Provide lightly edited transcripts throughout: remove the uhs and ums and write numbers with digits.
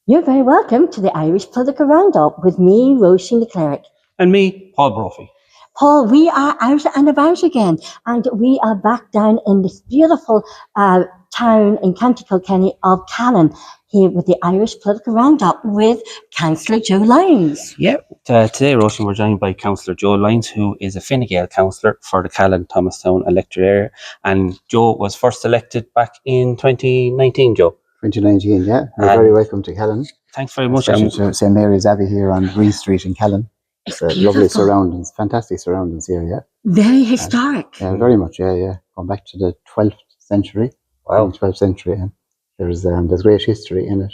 You're very welcome to the Irish Political Roundup with me, Roisin the Cleric. And me, Paul Brophy. Paul, we are out and about again, and we are back down in this beautiful town in County Kilkenny of Callan, here with the Irish Political Roundup with Councillor Joe Lyons. Yep. Today, Roisin, we're joined by Councillor Joe Lyons, who is a Fine Gael councillor for the Callan Thomastown Electoral Area. And Joe was first elected back in 2019, Joe. 2019, yeah. You're very welcome to Callan. Thanks very much. Especially to St. Mary's Abbey here on Green Street in Callan. It's lovely surroundings, fantastic surroundings here, yeah. Very historic. Yeah, very much, yeah. Going back to the 12th century. Wow. 12th century, and there's great history in it.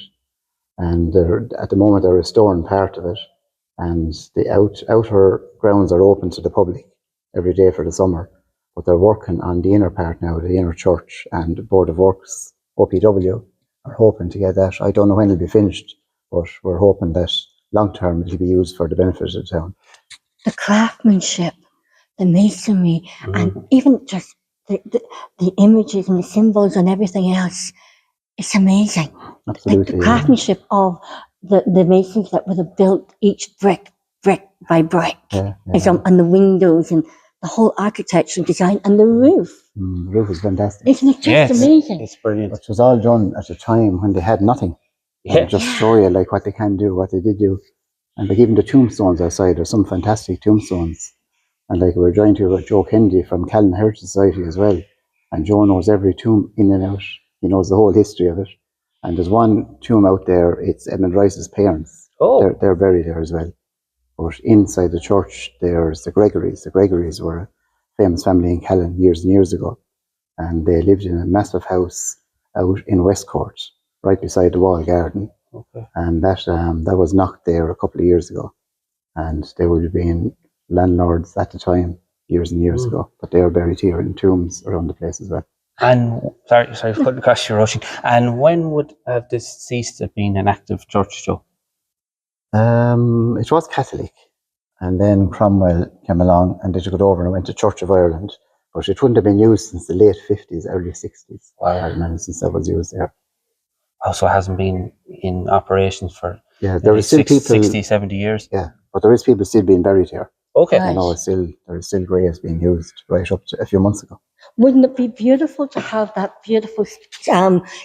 And at the moment they're restoring part of it. And the outer grounds are open to the public every day for the summer. But they're working on the inner part now, the inner church, and Board of Works, OPW, are hoping to get that. I don't know when it'll be finished, but we're hoping that long term it'll be used for the benefit of the town. The craftsmanship, the masonry, and even just the images and the symbols and everything else, it's amazing. Absolutely. Like the craftsmanship of the masons that would have built each brick by brick. And the windows and the whole architecture design and the roof. The roof is fantastic. Isn't it just amazing? It's brilliant. It was all done at a time when they had nothing. Yeah. Just show you like what they can do, what they did do. And like even the tombstones outside, there's some fantastic tombstones. And like we're joined here with Joe Kennedy from Callan Heritage Society as well. And Joe knows every tomb in and out. He knows the whole history of it. And there's one tomb out there, it's Edmund Rice's parents. Oh. They're buried there as well. But inside the church, there's the Gregories. The Gregories were a famous family in Callan years and years ago. And they lived in a massive house out in Westcourt, right beside the wall garden. Okay. And that was knocked there a couple of years ago. And they would have been landlords at the time, years and years ago. But they are buried here in tombs around the place as well. And sorry, putting across your rushing. And when would have this ceased of being an active church, Joe? It was Catholic, and then Cromwell came along and they took it over and went to Church of Ireland. But it wouldn't have been used since the late 50s, early 60s. Wow. Since that was used there. Also hasn't been in operation for there are still people 60, 70 years. Yeah, but there is people still being buried here. Okay. Right. I know there is still graves being used right up to a few months ago. Wouldn't it be beautiful to have that beautiful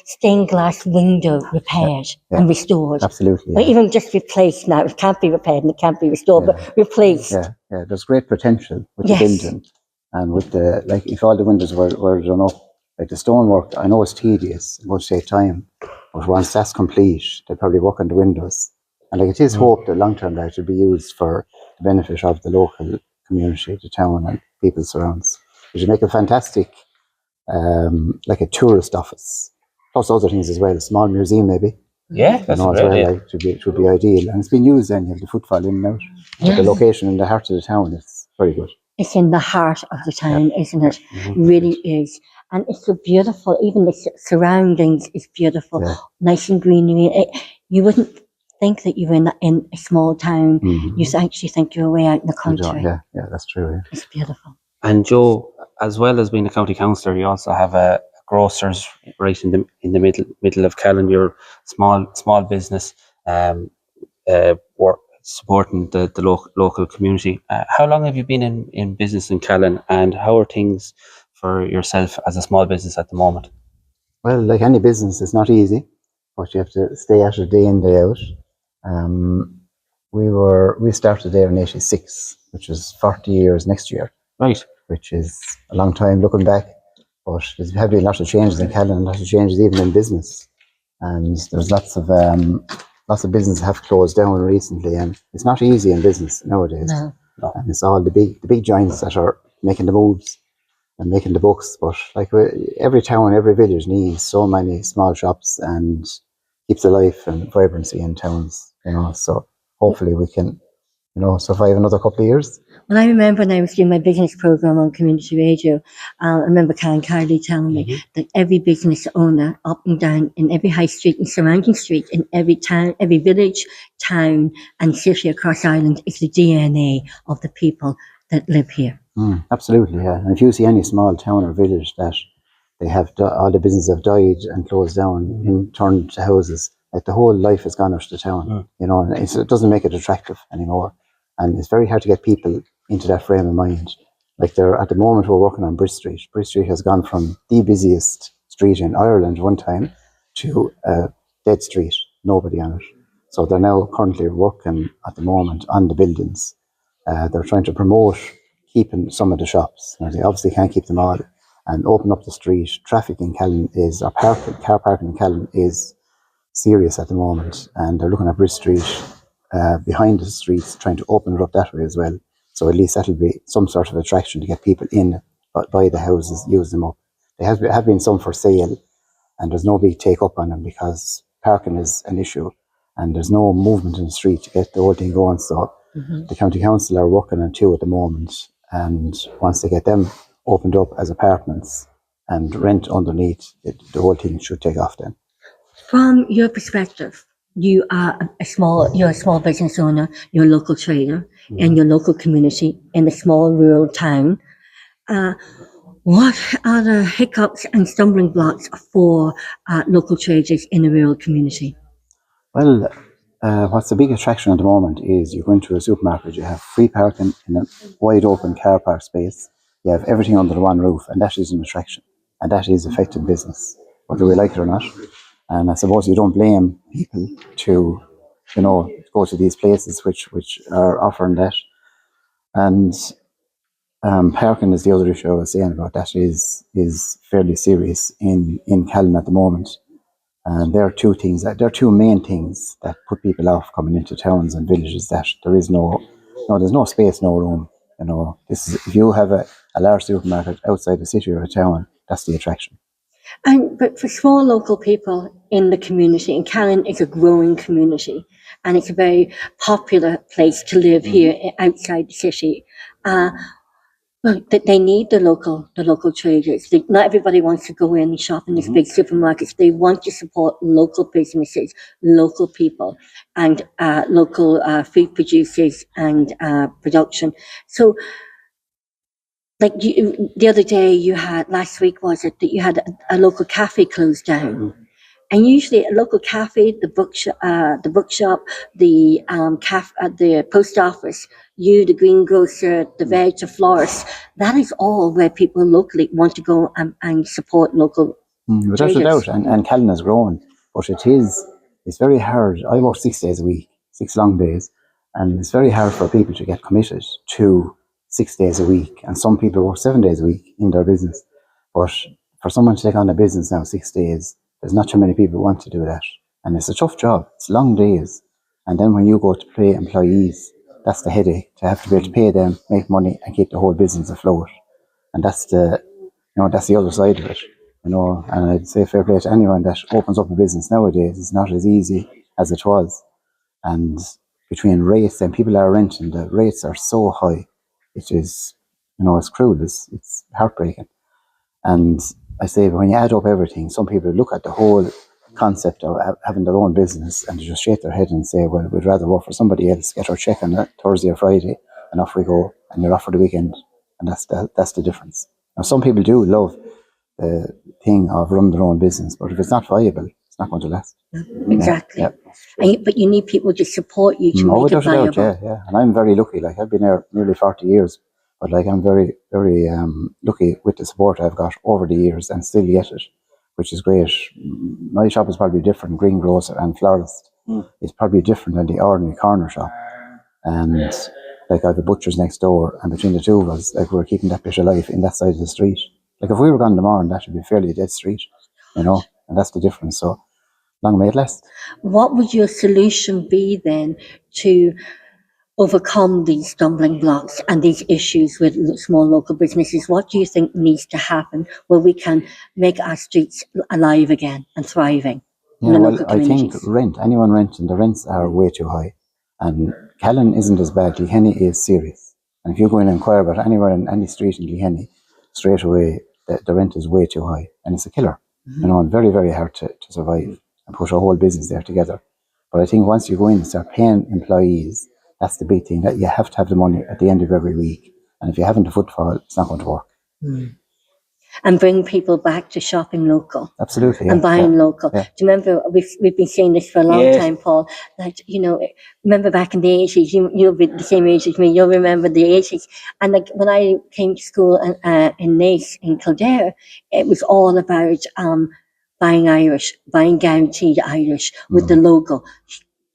stained glass window repaired and restored? Absolutely. Or even just replaced now. It can't be repaired and it can't be restored, but replaced. Yeah. There's great potential with the building. And with if all the windows were done up, like the stonework, I know it's tedious, it will take time, but once that's complete, they'll probably work on the windows. And it is hoped that long term that it will be used for the benefit of the local community, the town and people surrounds. It would make a fantastic, like a tourist office, plus other things as well, a small museum maybe. Yeah, that's it would be ideal. And it's been used then, you have the footfall in and out. But the location in the heart of the town is very good. It's in the heart of the town, isn't it? Really is. And it's so beautiful. Even the surroundings is beautiful. Nice and greenery. You wouldn't think that you were in a small town. You actually think you're way out in the country. Yeah, that's true. Yeah. It's beautiful. And Joe, as well as being a county councillor, you also have a grocer's right in the middle of Callan. You're small business, work supporting the local community. How long have you been in business in Callan, and how are things for yourself as a small business at the moment? Well, like any business, it's not easy, but you have to stay at it day in, day out. We started there in '86, which is 40 years next year. Right. Which is a long time looking back, but there's been lots of changes in Callan, lots of changes even in business, and there's lots of businesses have closed down recently, and it's not easy in business nowadays. No. And it's all the big giants that are making the moves and making the books. But like every town, every village needs so many small shops and keeps the life and vibrancy in towns. So hopefully we can, survive another couple of years. Well, I remember when I was doing my business program on community radio, I remember Callan County telling me that every business owner up and down in every high street and surrounding street, in every town, every village, town and city across Ireland is the DNA of the people that live here. Absolutely, yeah. And if you see any small town or village that they have all the businesses have died and closed down and turned to houses, Like the whole life has gone out of the town, you know, and it doesn't make it attractive anymore. And it's very hard to get people into that frame of mind. Like at the moment we're working on Bridge Street. Bridge Street has gone from the busiest street in Ireland one time to a dead street, nobody on it. So they're now currently working at the moment on the buildings. They're trying to promote keeping some of the shops. Now, they obviously can't keep them all, and open up the street. Traffic in Callan car parking in Callan is serious at the moment, and they're looking at Bridge Street behind the streets, trying to open it up that way as well. So at least that'll be some sort of attraction to get people in, but buy the houses, use them up. There have been some for sale, and there's no big take up on them because parking is an issue, and there's no movement in the street to get the whole thing going. So the County Council are working on 2 at the moment, and once they get them opened up as apartments and rent underneath, the whole thing should take off then. From your perspective, you're a small business owner, you're a local trader in your local community in a small rural town. What are the hiccups and stumbling blocks for local traders in a rural community? Well, what's the big attraction at the moment is you go into a supermarket, you have free parking in a wide open car park space, you have everything under one roof, and that is an attraction, and that is effective business, whether we like it or not. And I suppose you don't blame people to, you know, go to these places which are offering that. And parking is the other issue I was saying about. That is fairly serious in Callan at the moment. And there are 2 things, there are 2 main things that put people off coming into towns and villages, that there's no space, no room. You know, if you have a large supermarket outside the city or a town, that's the attraction. But for small local people in the community, and Callan is a growing community, and it's a very popular place to live here outside the city. Well, they need the local traders. Not everybody wants to go in and shop in these big supermarkets. They want to support local businesses, local people, and local food producers and production. So, like the other day, last week was it, that you had a local cafe closed down? And usually a local cafe, the bookshop, the post office, the greengrocer, the veg, the florist, that is all where people locally want to go and support local without a doubt, and Callan has grown, but it's very hard. I work 6 days a week, 6 long days, and it's very hard for people to get committed to 6 days a week, and some people work 7 days a week in their business. But for someone to take on a business now 6 days, there's not too many people who want to do that. And it's a tough job. It's long days. And then when you go to pay employees, that's the headache, to have to be able to pay them, make money, and keep the whole business afloat. And that's the other side of it. You know, and I'd say fair play to anyone that opens up a business nowadays. It's not as easy as it was. And between rates and people are renting, the rates are so high. It is, you know, it's cruel. It's heartbreaking. And I say, when you add up everything, some people look at the whole concept of having their own business and just shake their head and say, well, we'd rather work for somebody else, get our check on a Thursday or Friday, and off we go, and you're off for the weekend. And that's the difference. Now, some people do love the thing of running their own business, but if it's not viable, it's not going to last. Exactly. Yeah. But you need people to support you to make it viable. Yeah. And I'm very lucky. Like, I've been there nearly 40 years. But like, I'm very, very lucky with the support I've got over the years and still get it, which is great. My shop is probably different. Greengrocer and florist is probably different than the ordinary corner shop. And like, I have a butcher's next door, and between the 2 of us, like, we're keeping that bit of life in that side of the street. Like, if we were gone tomorrow, that would be fairly a dead street, you know, and that's the difference. So, long may it last. What would your solution be then to overcome these stumbling blocks and these issues with small local businesses? What do you think needs to happen where we can make our streets alive again and thriving in the local communities? I think anyone renting, the rents are way too high. And Callan isn't as bad. Kilkenny is serious. And if you go in and inquire about anywhere in any street in Kilkenny, straight away, the rent is way too high. And it's a killer. You know, and very, very hard to survive and put a whole business there together. But I think once you go in and start paying employees, that's the big thing, that you have to have the money at the end of every week. And if you haven't a footfall, it's not going to work. and bring people back to shopping local. Absolutely. And buying local. Yeah. Do you remember, we've been saying this for a long Yes. time, Paul, that, you know, remember back in the 80s, you'll be the same age as me, you'll remember the 80s. And like when I came to school in Naas, in Cllr, it was all about buying Irish, buying guaranteed Irish with the logo.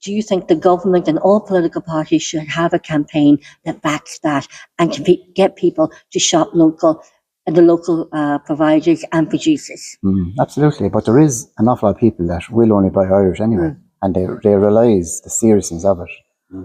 Do you think the government and all political parties should have a campaign that backs that and to get people to shop local, and the local providers and producers? Absolutely, but there is an awful lot of people that will only buy Irish anyway, and they realise the seriousness of it.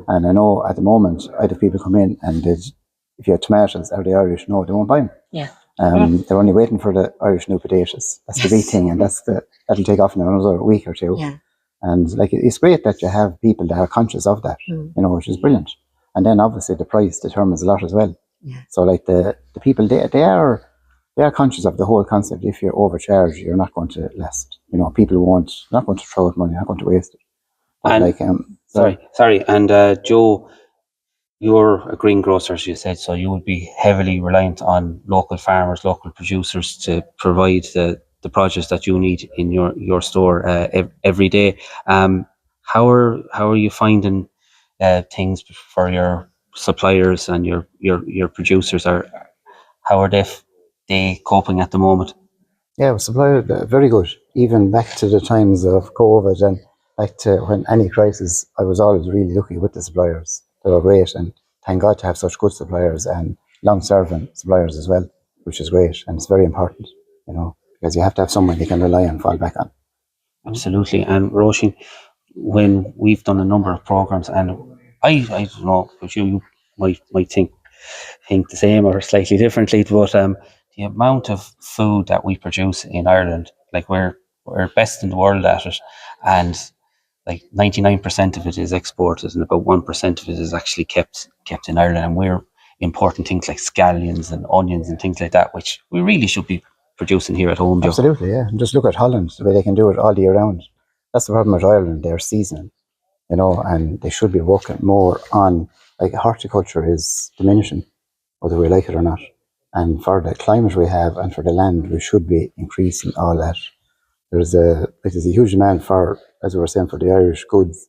And I know at the moment, I have people come in and if you have tomatoes, are they Irish? No, they won't buy them. Yeah. They're only waiting for the Irish new potatoes. That's the big thing, and that'll take off in another week or two. Yeah. And like it's great that you have people that are conscious of that, you know, which is brilliant. And then obviously the price determines a lot as well. Yeah. So like the people, they are conscious of the whole concept. If you're overcharged, you're not going to last. You know, people not going to throw out money, not going to waste it. But and sorry. And Joe, you're a greengrocer, as you said, so you would be heavily reliant on local farmers, local producers to provide the produce that you need in your store every day. How are you finding things for your suppliers and your producers? How are they coping at the moment? Yeah, suppliers very good. Even back to the times of COVID and back to when any crisis, I was always really lucky with the suppliers. They were great, and thank God to have such good suppliers and long-serving suppliers as well, which is great, and it's very important, you know, because you have to have someone you can rely on, fall back on. Absolutely. And Roisin, when we've done a number of programs, and I don't know, but you might think the same or slightly differently, but the amount of food that we produce in Ireland, like we're best in the world at it, and like 99% of it is exported, and about 1% of it is actually kept in Ireland, and we're importing things like scallions and onions and things like that, which we really should be producing here at home, Joe. Absolutely, yeah. And just look at Holland, the way they can do it all year round. That's the problem with Ireland, they're seasonal, you know, and they should be working more on, like, horticulture is diminishing, whether we like it or not. And for the climate we have and for the land, we should be increasing all that. There's a huge demand for, as we were saying, for the Irish goods.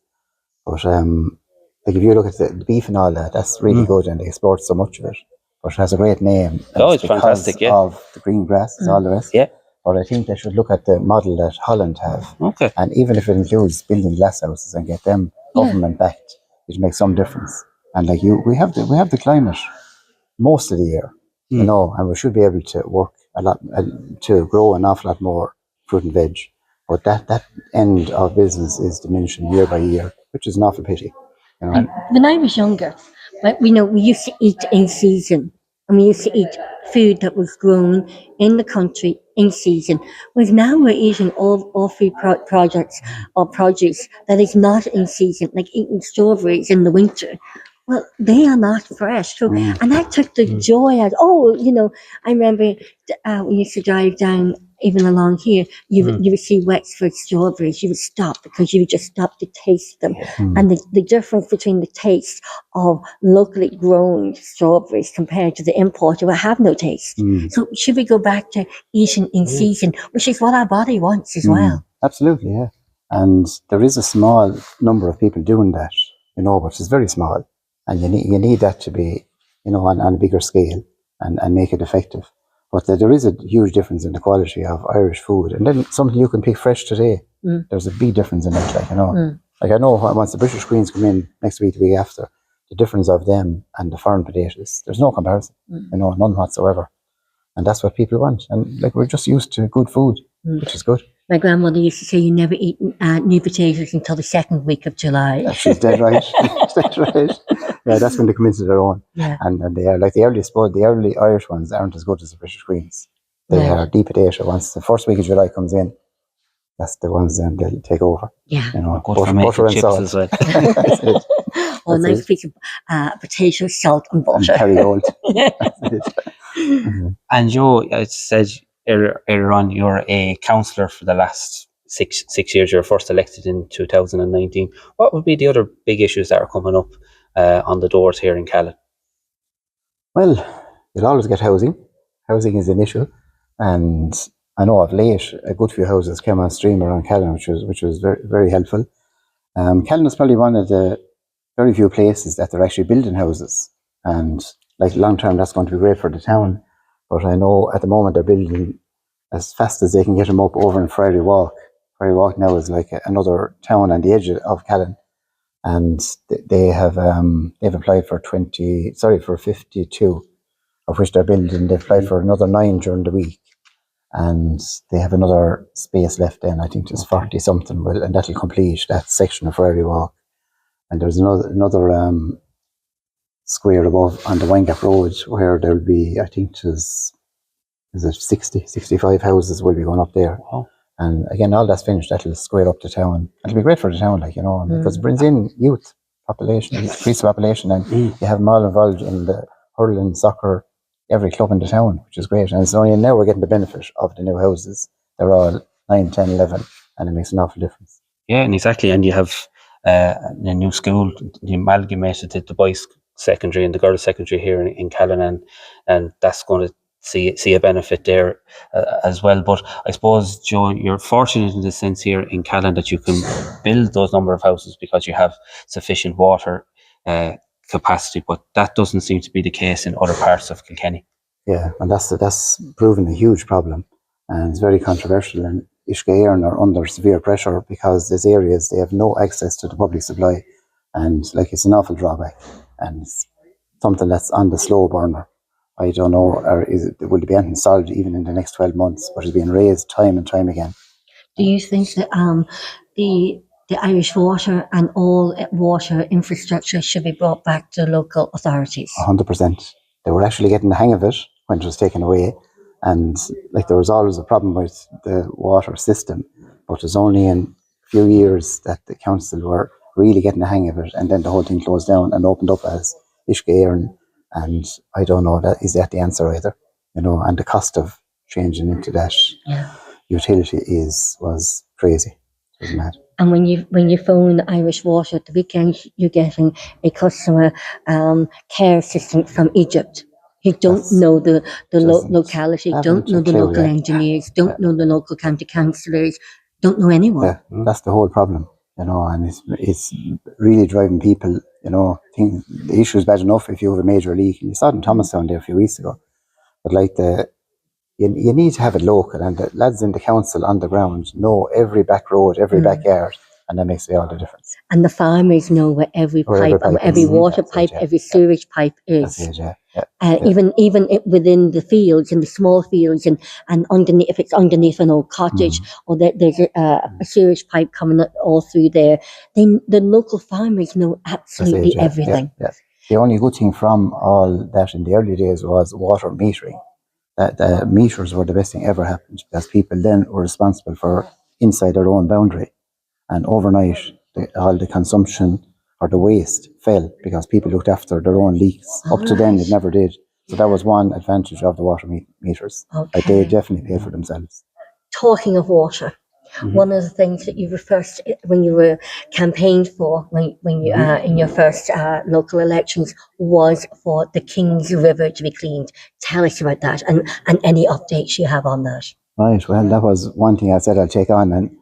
But like if you look at the beef and all that, that's really good, and they export so much of it. But it has a great name. Oh, it's fantastic, yeah. Of the green grasses, all the rest. Yeah. But I think they should look at the model that Holland have. Okay. And even if it includes building glass houses and get them government backed, it makes some difference. And like we have the climate most of the year, you know, and we should be able to work a lot to grow an awful lot more fruit and veg. But that end of business is diminishing year by year, which is an awful pity. You know? When I was younger, we used to eat in season, and we used to eat food that was grown in the country in season. Whereas now we're eating all food products or produce that is not in season, like eating strawberries in the winter. Well, they are not fresh. So, and that took the joy out. Oh, you know, I remember we used to drive down, even along here, you would see Wexford strawberries. You would stop because you would just stop to taste them. And the difference between the taste of locally grown strawberries compared to the imported will have no taste. So should we go back to eating in season, which is what our body wants as well? Absolutely, yeah. And there is a small number of people doing that, you know, but it's very small. And you need that to be, you know, on a bigger scale and make it effective. But there is a huge difference in the quality of Irish food. And then something you can pick fresh today, there's a big difference in it, like, you know. Like I know once the British Greens come in next week, the week after, the difference of them and the foreign potatoes, there's no comparison, you know, none whatsoever. And that's what people want. And like we're just used to good food, which is good. My grandmother used to say you never eat new potatoes until the second week of July. She's dead right. She's dead right. Yeah, that's when they come into their own. Yeah. And they are like the early Irish ones aren't as good as the British Greens. They are deep potato. Once the first week of July comes in, that's the ones then they'll take over. Yeah. You know, good butter and salt. As well. That's it. Oh, a nice piece of potato, salt and butter. And Kerrygold. And Joe, it said earlier on, you're a councillor for the last six years. You were first elected in 2019. What would be the other big issues that are coming up on the doors here in Callan? Well, you'll always get housing. Housing is an issue. And I know of late a good few houses came on stream around Callan, which was very, very helpful. Callan is probably one of the very few places that they're actually building houses, and like long term that's going to be great for the town. But I know at the moment they're building as fast as they can get them up over in Friary Walk. Friary Walk now is like another town on the edge of Callan, and they've applied for 52, of which they're building. They've applied for another 9 during the week, and they have another space left then. I think there's 40 something, and that'll complete that section of Friary Walk. And there's another square above on the Winegap Road where there'll be, I think there's 65 houses will be going up there. Wow. And again, all that's finished, that'll square up the town. It'll be great for the town, because it brings in youth population, increase the population, and you have them all involved in the hurling, soccer, every club in the town, which is great. And it's only now we're getting the benefit of the new houses. They're all 9, 10, 11, and it makes an awful difference. Yeah, and exactly. And you have a new school, the amalgamated the boys' secondary and the girls' secondary here in Callan, and that's going to see a benefit there as well. But I suppose, Joe, you're fortunate in the sense here in Callan that you can build those number of houses because you have sufficient water capacity, but that doesn't seem to be the case in other parts of Kilkenny. Yeah, and that's proven a huge problem, and it's very controversial. And Cllr are under severe pressure because there's areas they have no access to the public supply, and like it's an awful drawback, and it's something that's on the slow burner. I don't know, will it be anything solved even in the next 12 months, but it's being raised time and time again. Do you think that the Irish water and all water infrastructure should be brought back to local authorities? 100%. They were actually getting the hang of it when it was taken away, and like there was always a problem with the water system, but it was only in a few years that the council were really getting the hang of it, and then the whole thing closed down and opened up as Cllr, and I don't know is that the answer either, and the cost of changing into that utility was crazy. It was mad. And when you phone Irish Water at the weekend, you're getting a customer care assistant from Egypt. You don't know the locality, don't know the local engineers, don't know the local county councillors, don't know anyone. Yeah, that's the whole problem, and it's really driving people, the issue is bad enough if you have a major leak. And you saw it in Thomastown there a few weeks ago. But like you need to have it local, and the lads in the council on the ground know every back road, every backyard, and that makes all the difference. And the farmers know where every pipe, every water pipe, every sewage pipe is. That's it, Even within the fields, in the small fields, and underneath, if it's underneath an old cottage, or there's a sewage pipe coming all through there, then the local farmers know absolutely everything. Yeah. The only good thing from all that in the early days was water metering. That the meters were the best thing ever happened, because people then were responsible for inside their own boundary, and overnight all the consumption or the waste fell because people looked after their own leaks. Up to then it never did. So that was one advantage of the water meters. Okay. Like they definitely paid for themselves. Talking of water, one of the things that you referred to when you were campaigned for, when you in your first local elections, was for the King's River to be cleaned. Tell us about that and any updates you have on that. Right. Well, that was one thing I said I'd take on, and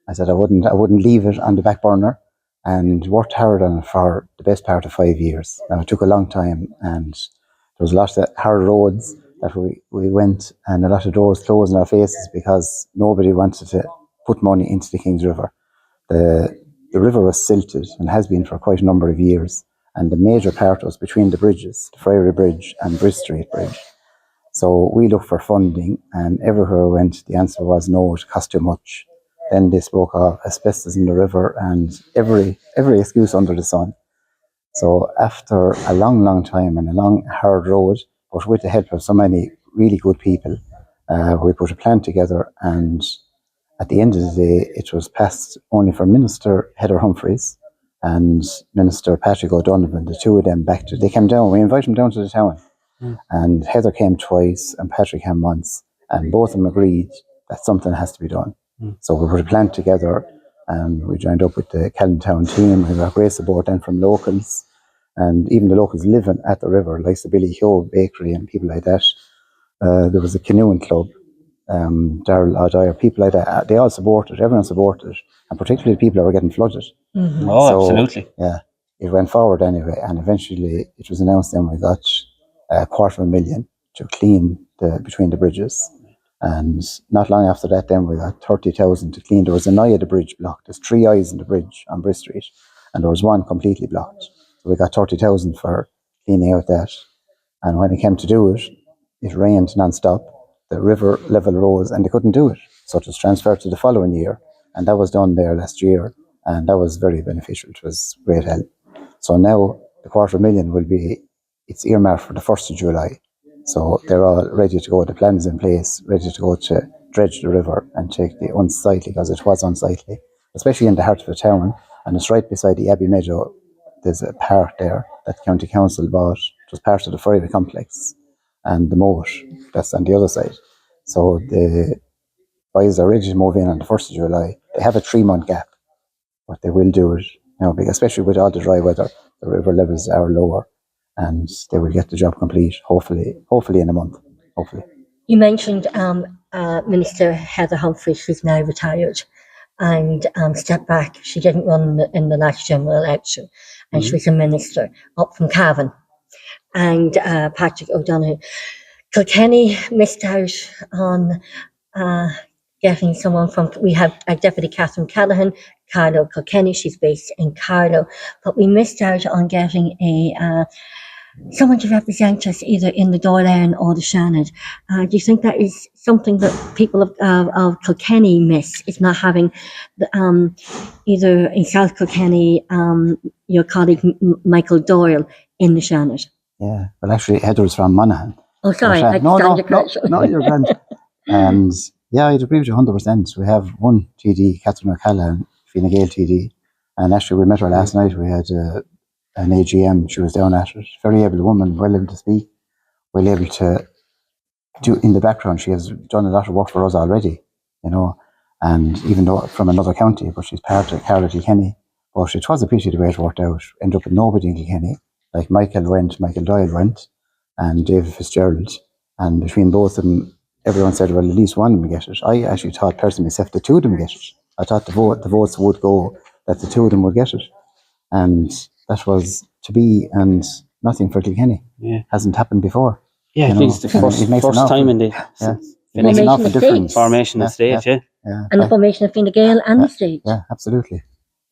I said I wouldn't leave it on the back burner, and worked hard on it for the best part of 5 years. Now it took a long time, and there was a lot of hard roads that we went, and a lot of doors closed in our faces because nobody wanted to put money into the King's River. The river was silted and has been for quite a number of years, and the major part was between the bridges, the Friary Bridge and Bridge Street Bridge. So we looked for funding, and everywhere we went, the answer was no, it cost too much. Then they spoke of asbestos in the river and every excuse under the sun. So after a long, long time and a long, hard road, but with the help of so many really good people, we put a plan together, and at the end of the day, it was passed only for Minister Heather Humphreys and Minister Patrick O'Donovan, the two of them they came down. We invited them down to the town, and Heather came twice and Patrick came once, and both of them agreed that something has to be done. So we put a plan together, and we joined up with the Callan Town team. We got great support then from locals, and even the locals living at the river, like the Billy Hugh Bakery and people like that. There was a canoeing club, Darrell O'Dwyer, people like that, they all supported, everyone supported, and particularly people that were getting flooded. Oh, So, absolutely. Yeah, it went forward anyway, and eventually it was announced then we got $250,000 to clean between the bridges. And not long after that, then we got 30,000 to clean. There was an eye of the bridge blocked. There's 3 eyes in the bridge on Briss Street, and there was one completely blocked. So we got 30,000 for cleaning out that. And when it came to do it, it rained non-stop. The river level rose, and they couldn't do it. So it was transferred to the following year, and that was done there last year, and that was very beneficial. It was great help. So now the $250,000 will be, it's earmarked for the 1st of July. So they're all ready to go. The plan's in place, ready to go to dredge the river and take the unsightly, because it was unsightly, especially in the heart of the town. And it's right beside the Abbey Meadow. There's a park there that the County Council bought. It was part of the Friary complex, and the moat that's on the other side. So the boys are ready to move in on the 1st of July. They have a 3-month gap, but they will do it now, because especially with all the dry weather, the river levels are lower, and they will get the job complete, hopefully in a month, hopefully. You mentioned Minister Heather Humphreys, who's now retired and stepped back. She didn't run in the last general election, and she was a minister up from Cavan. And Patrick O'Donoghue. Kilkenny missed out on getting someone from, we have a Deputy Catherine Callaghan, Carlo Kilkenny, she's based in Carlo, but we missed out on getting someone to represent us either in the Dáil or the Shannon. Do you think that is something that people of Kilkenny miss, is not having either in South Kilkenny, your colleague Michael Doyle in the Shannon? Yeah, well, actually, Heather's from Monaghan. Oh, sorry, No, you're grand. And yeah, I'd agree with you 100%. We have one TD, Catherine O'Callaghan, Fine Gael TD, and actually we met her last night. We had an AGM. She was down at it. Very able woman, well able to speak, well able to do in the background. She has done a lot of work for us already, you know, and even though from another county, but she's part of Kilkenny. But it was a pity the way it worked out. Ended up with nobody in Kilkenny. Like Michael Doyle went, and David Fitzgerald, and between both of them, everyone said, well, at least one of them get it. I actually thought personally myself the 2 of them get it. I thought the votes would go that the 2 of them would get it, and that was to be, and nothing for Kilkenny. Yeah, hasn't happened before. Yeah, it's the first time in the it makes an awful difference. Formation of stage, yeah. And the formation of Fine Gael and the stage. Yeah, absolutely.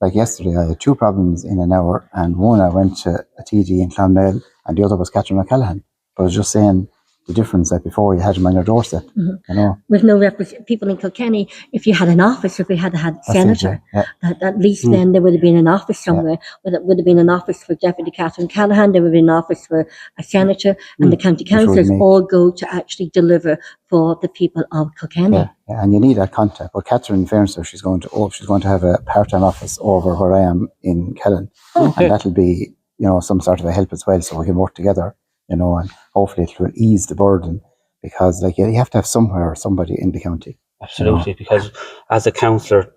Like yesterday, I had 2 problems in an hour, and one I went to a TD in Clonmel, and the other was Catherine O'Callaghan. But I was just saying the difference that before you had them on your doorstep, you know. With no people in Kilkenny, if you had an office, if we had senator, at least then there would have been an office somewhere. Whether it would have been an office for Deputy Catherine Callaghan, there would have been an office for a senator, and the county councillors all go to actually deliver for the people of Kilkenny. Yeah, and you need that contact. But Catherine, in fairness, she's going to have a part-time office over where I am in Callan, and that'll be, you know, some sort of a help as well, so we can work together, you know, and hopefully it will ease the burden, because like you have to have somebody in the county. Absolutely, because as a councillor,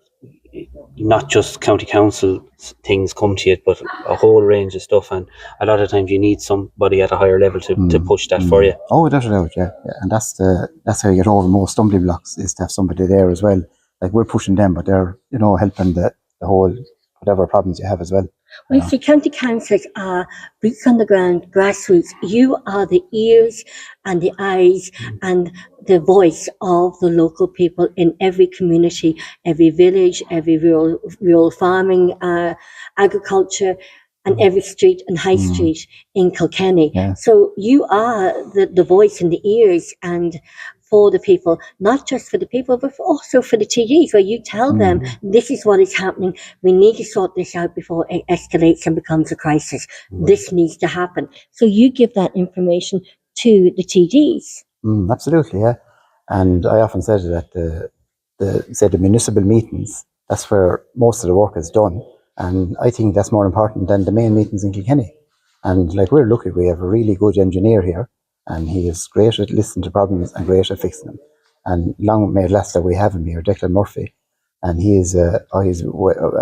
not just county council things come to you, but a whole range of stuff, and a lot of times you need somebody at a higher level to push that for you. Oh, without a doubt, yeah. And that's how you get over most stumbling blocks, is to have somebody there as well. Like we're pushing them, but they're, you know, helping the whole whatever problems you have as well. Well, you see, county councillors are boots on the ground, grassroots. You are the ears and the eyes and the voice of the local people in every community, every village, every rural farming, agriculture, and every street and high street in Kilkenny. Yeah. So you are the voice and the ears and for the people, not just for the people, but also for the TDs, where you tell them this is what is happening. We need to sort this out before it escalates and becomes a crisis. This needs to happen. So you give that information to the TDs. Absolutely, yeah. And I often said that the municipal meetings, that's where most of the work is done. And I think that's more important than the main meetings in Kilkenny. And like we're lucky, we have a really good engineer here, and he is great at listening to problems and great at fixing them. And long may it last that we have him here, Declan Murphy, and he's a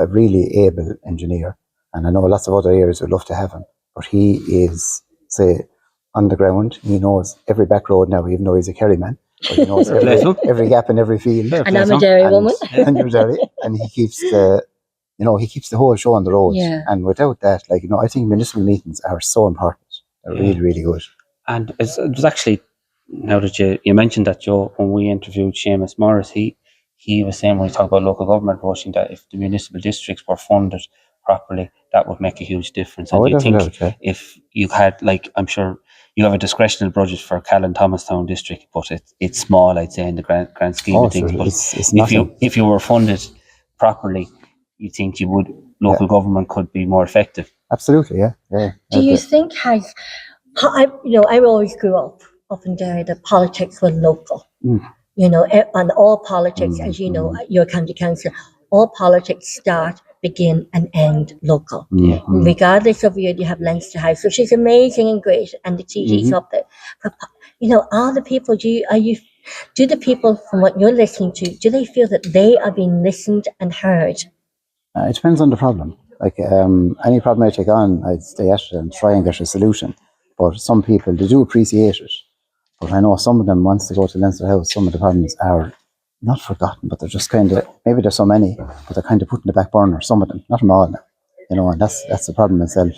really able engineer. And I know lots of other areas would love to have him, but he is, say, on the ground. He knows every back road now, even though he's a Kerry man. But he knows every gap in every field. And I'm a dairy woman. And you're dairy, and he keeps the whole show on the road. Yeah. And without that, I think municipal meetings are so important. They're really, really good. And it was actually, now that you mentioned that, Joe, when we interviewed Seamus Morris, he was saying, when we talk about local government rushing, that if the municipal districts were funded properly, that would make a huge difference. And do you think if you had, I'm sure you have a discretionary budget for Callan Thomastown district, but it's small, I'd say, in the grand scheme of things. But it's if you were funded properly, you think local government could be more effective? Absolutely, yeah. Do you think I always grew up in Derry that politics were local. And all politics, as you know, your county council, all politics begin and end local. Regardless of where you have Leinster House, which is amazing and great, and the TG's up there. But all the people, do the people, from what you're listening to, do they feel that they are being listened and heard? It depends on the problem. Any problem I take on, I'd stay at it and try and get a solution. But some people, they do appreciate it. But I know some of them, once they go to Leinster House, some of the problems are not forgotten, but they're just kind of, maybe there's so many, but they're kind of put in the back burner, some of them, not them all now. And that's the problem itself.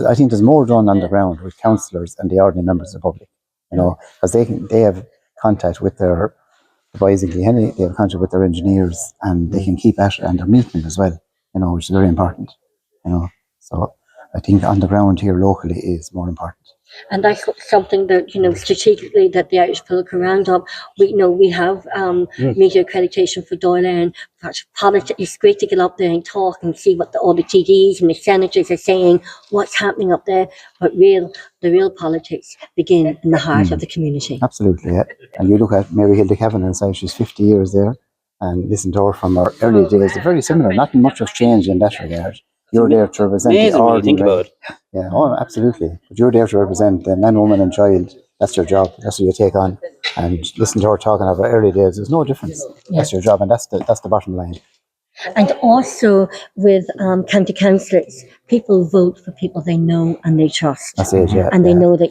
I think there's more done on the ground with councillors and the ordinary members of the public, because they have contact with their, advisingly, they have contact with their engineers, and they can keep at it, and they're meeting as well, which is very important, So I think on the ground here locally is more important. And that's something that, strategically, that the Irish Political Roundup, we have media accreditation for Dáil Éireann. Politics, it's great to get up there and talk and see what all the TDs and the senators are saying, what's happening up there. But the real politics begin in the heart of the community. Absolutely, yeah. And you look at Mary Hilda Kavanagh inside, she's 50 years there, and listen to her from her early days. They're very similar, not much has changed in that regard. You're there to represent the ordinary. Think about it. Yeah, absolutely. But you're there to represent the man, woman and child. That's your job. That's what you take on. And listen to her talking about early days. There's no difference. Yeah. That's your job, and that's the bottom line. And also with county councillors, people vote for people they know and they trust. That's it, yeah. And they know that,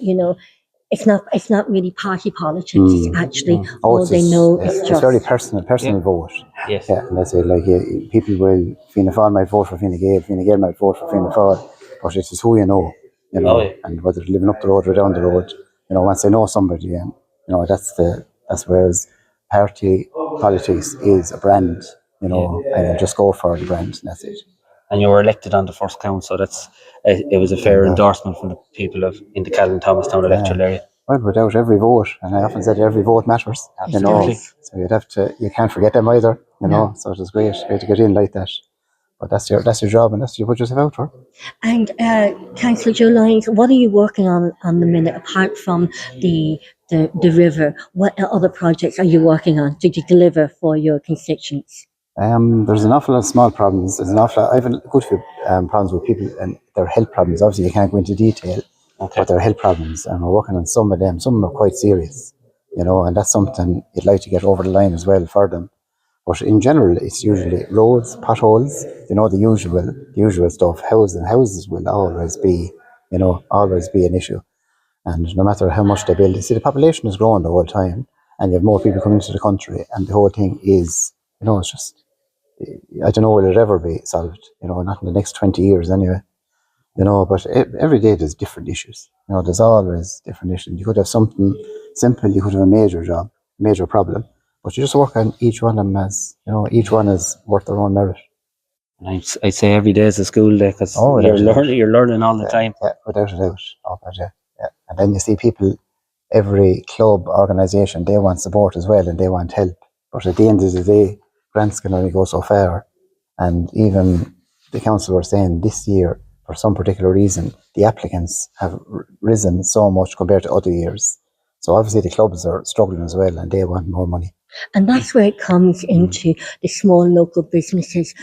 it's not really party politics. It's actually all they know is trust. It's very personal vote. Yes. Yeah, and that's it. People will, Fianna Fáil might vote for Fine Gael might vote for Fianna Fáil, but it's just who you know, and whether they're living up the road or down the road, once they know somebody, and that's whereas party politics is a brand, and you just go for the brand, and that's it. And you were elected on the first count, so it was a fair endorsement from the people in the Callan Thomastown Electoral Area. Well, without every vote, and I often said every vote matters, Absolutely. So you can't forget them either, so it was great to get in like that. But that's your job, and that's what you put yourself out for. And Councillor Joe Lyons, what are you working on the minute, apart from the river? What other projects are you working on to deliver for your constituents? There's an awful lot of small problems. I have a good few problems with people and their health problems. Obviously, you can't go into detail, but their health problems, and we're working on some of them. Some of them are quite serious, and that's something you'd like to get over the line as well for them. But in general, it's usually roads, potholes, the usual stuff. Houses will always be an issue. And no matter how much they build, the population is growing the whole time, and you have more people coming into the country, and the whole thing is, it's just, I don't know will it ever be solved, not in the next 20 years anyway. But every day there's different issues. There's always different issues. You could have something simple, you could have a major problem. But you just work on each one of them as, each one is worth their own merit. And I'd say every day is a school day, because you're learning all the time. Yeah, without a doubt. Yeah. And then you see people, every club, organisation, they want support as well, and they want help. But at the end of the day, grants can only go so far. And even the council were saying this year, for some particular reason, the applicants have risen so much compared to other years. So obviously the clubs are struggling as well, and they want more money. And that's where it comes into the small local businesses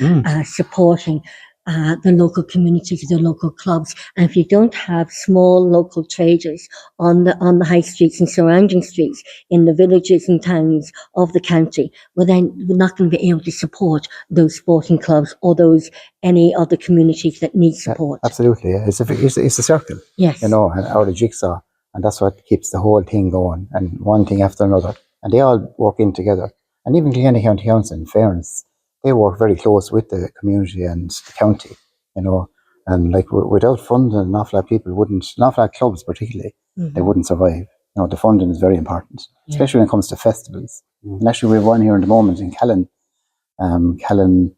supporting the local communities, the local clubs. And if you don't have small local traders on the high streets and surrounding streets in the villages and towns of the county, well, then we're not going to be able to support those sporting clubs or any other communities that need support. Absolutely, yeah. It's a circle. Yes. Or the jigsaw, and that's what keeps the whole thing going, and one thing after another. and they all work in together. And even Kilkenny County Council, in fairness, they work very close with the community and the county, you know. And like without funding, an awful lot of people wouldn't, an awful lot of clubs particularly, they wouldn't survive. You know, the funding is very important, especially when it comes to festivals. And actually, we have one here in the moment in Callan, Callan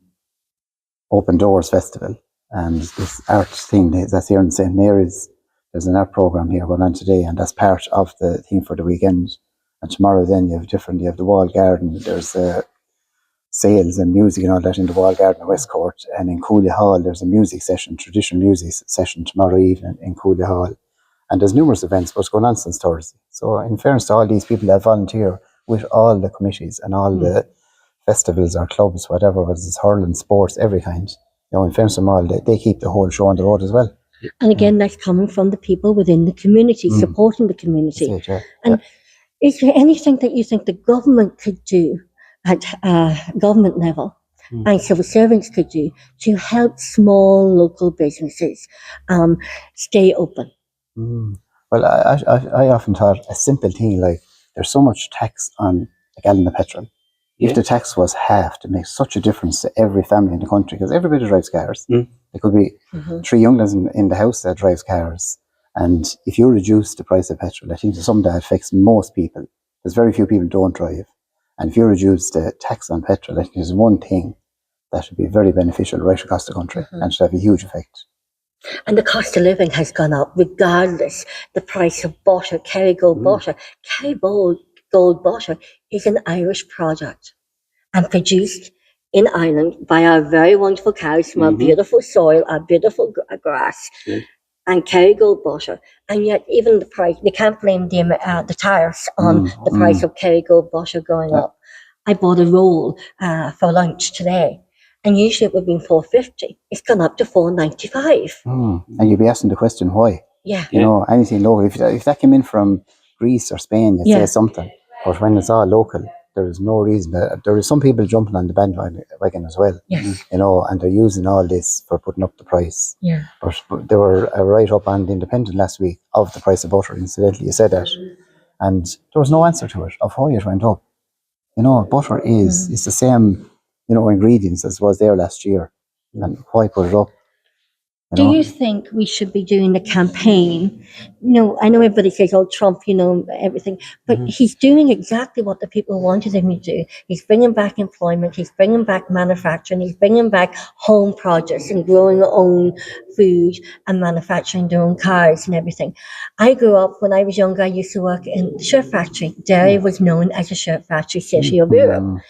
Open Doors Festival, and this art thing that's here in St. Mary's. There's an art program here going on today, and that's part of the thing for the weekend. And tomorrow, then you have the Wall Garden. There's sales and music and all that in the Wall Garden at West Court, and in Cllr Hall there's a music session, traditional music session tomorrow evening in Cllr Hall. And there's numerous events, but it's going on since Thursday. So in fairness to all these people that volunteer with all the committees and all the festivals or clubs, whatever, whether it's hurling, sports, every kind, you know, in fairness to them all, they keep the whole show on the road as well. And again, that's coming from the people within the community, supporting the community. That's it, And is there anything that you think the government could do at government level and civil servants could do to help small local businesses stay open? Well, I often thought a simple thing like there's so much tax on a gallon of petrol. If the tax was halved, it makes such a difference to every family in the country, because everybody drives cars. There could be 3 younglings in the house that drives cars. And if you reduce the price of petrol, I think it's something that affects most people. There's very few people who don't drive. And if you reduce the tax on petrol, I think there's one thing that would be very beneficial right across the country and should have a huge effect. And the cost of living has gone up regardless. The price of butter, Kerrygold butter. Kerrygold butter is an Irish product and produced in Ireland by our very wonderful cows from our beautiful soil, our beautiful grass, and Kerrygold butter. And yet even the price, they can't blame the tariffs on the price of Kerrygold butter going up. I bought a roll for lunch today, and usually it would have been $4.50. It's gone up to $4.95. And you'd be asking the question, why? Yeah. You know, anything local. If that came in from Greece or Spain, you'd say something. But when it's all local, there is no reason. There is some people jumping on the bandwagon as well. Yes. You know, and they're using all this for putting up the price. Yeah. But they were right up on the Independent last week of the price of butter, incidentally. You said that. And there was no answer to it of why it went up. You know, butter is the same, you know, ingredients as was there last year. And why put it up? Do you think we should be doing the campaign? You know, I know everybody says, oh, Trump, you know, everything, but he's doing exactly what the people wanted him to do. He's bringing back employment, he's bringing back manufacturing, he's bringing back home produce and growing their own food and manufacturing their own cars and everything. I grew up, when I was younger, I used to work in the shirt factory. Derry was known as a shirt factory city of Europe.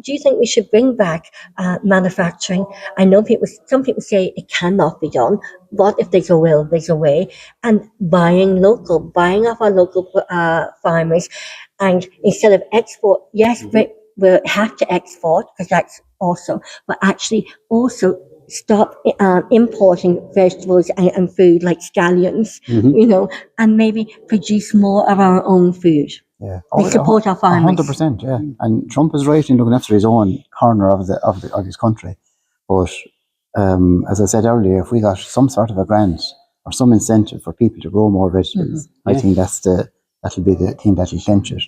Do you think we should bring back manufacturing? I know some people say it cannot be done, but if there's a will, there's a way. And buying off our local farmers, and instead of export, yes, we have to export because that's also, but actually also stop importing vegetables and food like scallions, you know, and maybe produce more of our own food. Yeah, they support our farmers. 100%. Yeah, and Trump is right in looking after his own corner of his country. But as I said earlier, if we got some sort of a grant or some incentive for people to grow more vegetables, I think that'll be the thing that'll clinch it.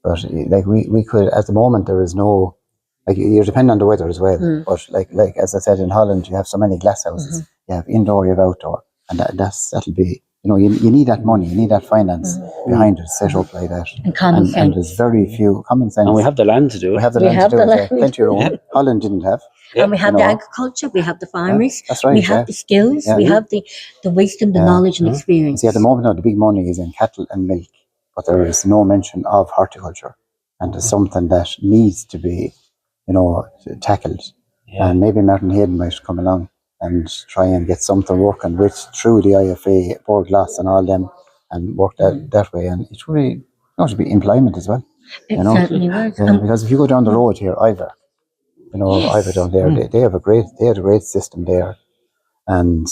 But like we could, at the moment, there is no, like, you depend on the weather as well. But like as I said, in Holland, you have so many glass houses. You have indoor, you have outdoor, and that'll be. You know, you need that money, you need that finance behind it, set up like that. And common sense. And there's very few common sense. And we have the land to do it. We have the land to do it. Plenty of room. Holland didn't have. And we have the agriculture, we have the farmers, that's right, we have the skills, we have the wisdom, the knowledge and experience. See, at the moment now, the big money is in cattle and milk, but there is no mention of horticulture. And it's something that needs to be, you know, tackled. And maybe Martin Hayden might come along and try and get something working through the IFA, Board Glass and all them, and work that way. And it should be employment as well. It certainly was. Because if you go down the road here, Ivor, you know, Ivor down there, they had a great system there. And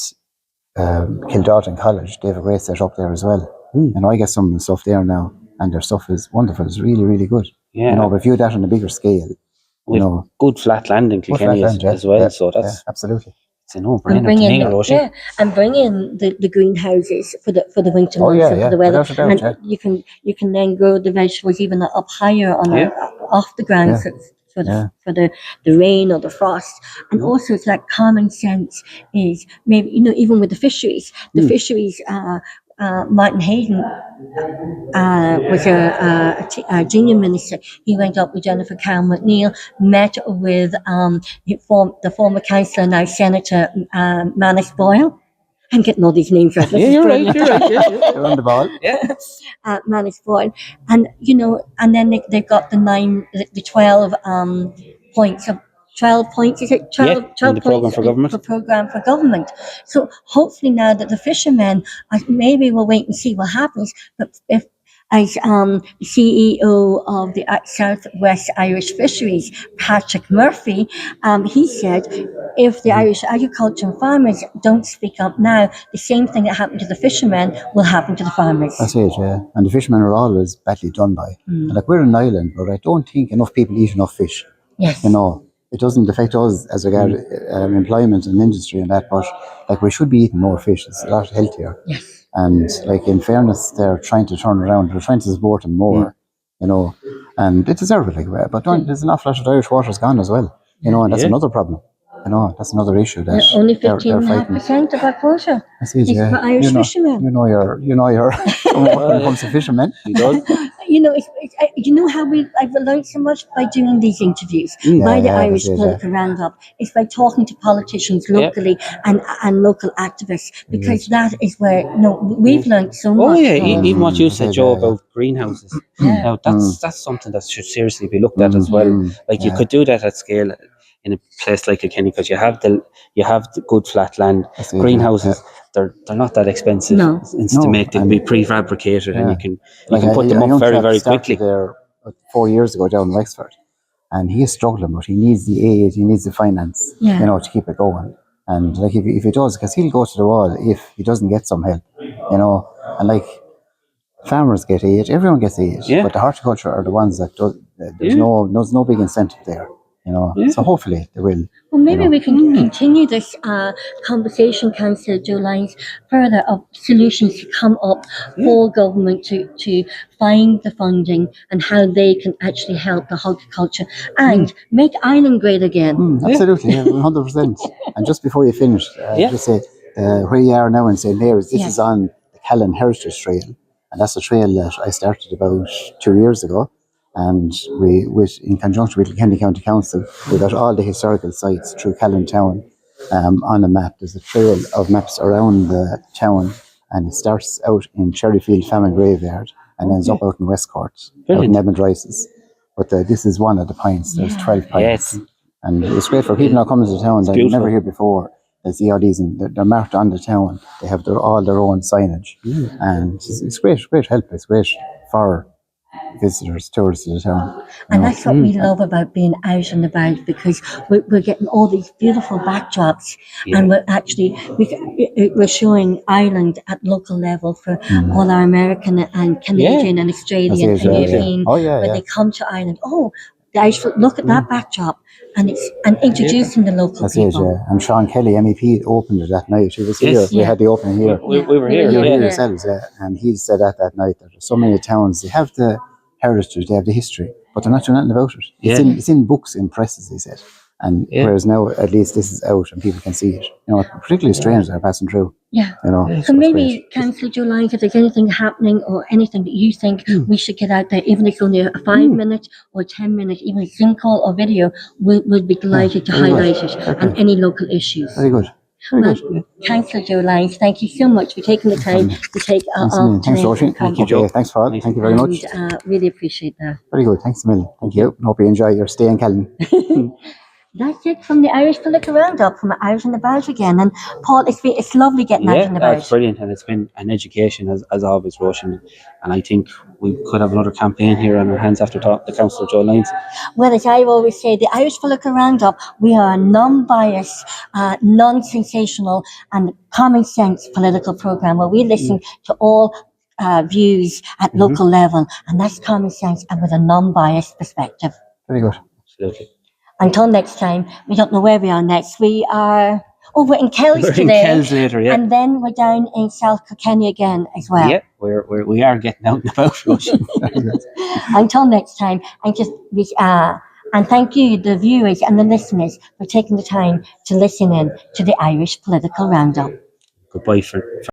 Kildare College, they have a great set up there as well. And I get some of the stuff there now, and their stuff is wonderful. It's really, really good. Yeah. You know, but if you do that on a bigger scale, you know, good flat land in Kilkenny as well. So that's absolutely. It's a no-brainer to me, Roisin. Yeah, and bring in the greenhouses for the winter months and for the weather, without a doubt, and you can then grow the vegetables even up higher on off the ground for the rain or the frost, and also it's like common sense is maybe even with the fisheries, Martin Hayden was a junior minister. He went up with Jennifer Carroll McNeil, met with the former councillor, now Senator Manus Boyle. I'm getting all these names right. You're right. You're on the ball. Manus Boyle, and and then they got the 12 points of 12 points, is it? 12 the programme for government. The programme for government. So hopefully now that the fishermen, maybe we'll wait and see what happens, but if as the CEO of the Southwest Irish Fisheries, Patrick Murphy, he said, if the Irish agriculture and farmers don't speak up now, the same thing that happened to the fishermen will happen to the farmers. That's it, yeah. And the fishermen are always badly done by. And like, we're an island, but I don't think enough people eat enough fish. Yes. It doesn't affect us as regard employment and industry and that, but like, we should be eating more fish. It's a lot healthier. Yes. And like, in fairness, they're trying to turn around. They're trying to support them more, and they deserve it. Like, but there's an awful lot of Irish water's gone as well, and that's another problem. That's another issue. That only 15.5% of our quota is for Irish fishermen. When it comes to fishermen, how I've learned so much by doing these interviews by the Irish Political Roundup. It's by talking to politicians locally and local activists, because that is where we've learned so much. Even what you said, Joe, about greenhouses. Now that's something that should seriously be looked at as well. Like, you could do that at scale in a place like Kilkenny, because you have the good flat land. Greenhouses, they're not that expensive to make. They can be prefabricated, and you can put them up very, very quickly. There 4 years ago down in Wexford, and he is struggling, but he needs the aid, he needs the finance, to keep it going. And like, if he does, because he'll go to the wall if he doesn't get some help, and like, farmers get aid, everyone gets aid, but the horticulture are the ones that there's no big incentive there. So hopefully they will. Well, maybe we can continue this conversation, Councillor Joe Lyons, further of solutions to come up for government to find the funding and how they can actually help the horticulture and make Ireland great again. Absolutely, 100%. And just before you finish, just say where you are now in St. Mary's, this is on the Callan Heritage Trail, and that's a trail that I started about 2 years ago. And we, in conjunction with Kilkenny County Council, we got all the historical sites through Callan Town on a map. There's a trail of maps around the town, and it starts out in Cherryfield Famine Graveyard and ends up out in Westcourt, out in Edmund Rice's. But this is one of the pints. There's 12 pints. And it's great for people now coming to the town that you've never heard before. They see all these, and they're marked on the town. They have all their own signage. And it's great help. It's great for visitors, tourists to the town. And that's what we love about being out and about, because we're getting all these beautiful backdrops, and we're showing Ireland at local level for all our American and Canadian and Australian and European. When they come to Ireland, the Irish, look at that backdrop, and introducing the local people. And Sean Kelly, MEP, opened it that night. He was here. We had the opening here. We were here. You were here yourselves, and he said that night that there's so many towns, they have the heritage, they have the history, but they're not doing nothing about it. It's in books, in presses, he said. And whereas now, at least this is out and people can see it. Particularly strangers that are passing through. So maybe, Councillor Joe Lyons, if there's anything happening or anything that you think we should get out there, even if it's only a 5-minute or 10-minute, even a Zoom call or video, we'll be delighted to highlight it and any local issues. Very good. Councillor Joe Lyons, thank you so much for taking the time to take our Thanks, Roisin. Thank you, Joe. Thanks, Paul. Thank you very much. Really appreciate that. Very good. Thanks a million. Thank you. Hope you enjoy your stay in Callan. That's it from the Irish Political Roundup, from Irish and About again. And Paul, it's lovely getting out and about. It's brilliant, and it's been an education as always, Roisin. And I think we could have another campaign here on our hands after the Councillor Joe Lyons. Well, as I always say, the Irish Political Roundup, we are a non-biased, non-sensational and common sense political programme where we listen to all views at local level, and that's common sense and with a non-biased perspective. Very good. Absolutely. Until next time, we don't know where we are next. We are... Over in Kells We're in today. Kells later, yeah. And then we're down in South Kilkenny again as well. Yeah, we are getting out and about, Roisin. Until next time, and thank you, the viewers and the listeners, for taking the time to listen in to the Irish Political Roundup. Goodbye for